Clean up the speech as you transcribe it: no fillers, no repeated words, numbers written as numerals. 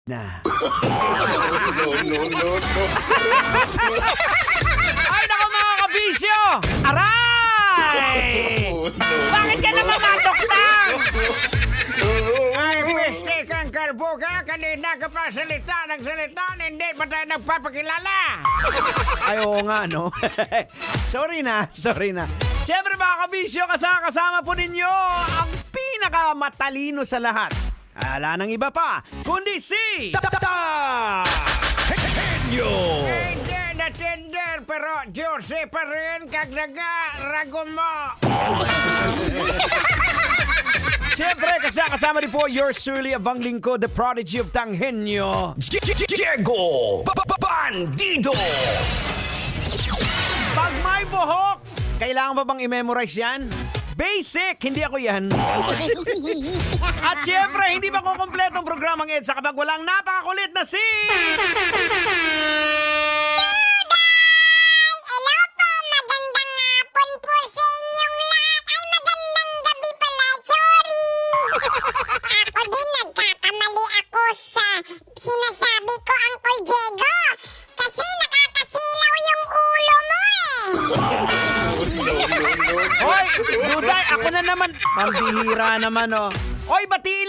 na. Ay, naku mga kabisyo! Aray! Bakit ka naman matoktang? Ay, peste kang kalbo ka. Kanina ka pa salita ng salita. Hindi pa tayo nagpapakilala. Ay, oo nga, no? sorry na. Siyempre mga kabisyo, kasama po ninyo ang pinakamatalino sa lahat. Ala nang iba pa, kundi si... Henyo! Hindi na tender, pero Jose pa rin kagdaga ragon mo. Siyempre, kasama rin po yours truly, abang lingkod, the prodigy of Tanghenyo, Diego Bandido! Pag may buhok, kailangan ba bang i-memorize yan? Basic, hindi ako yan. At siyempre, hindi ba kukumpleto ang programang EDSA kapag walang napakakulit na si... Hello po, magandang hapon po sa inyong lahat. Ay, magandang gabi pala, sorry. Ako din, nagkakamali ako sa sinasabi ko, Uncle Diego. Kasi nakakasilaw yung ulo mo Hoy, Duday, ako na naman. Pambihira naman, oh. Hoy, batiin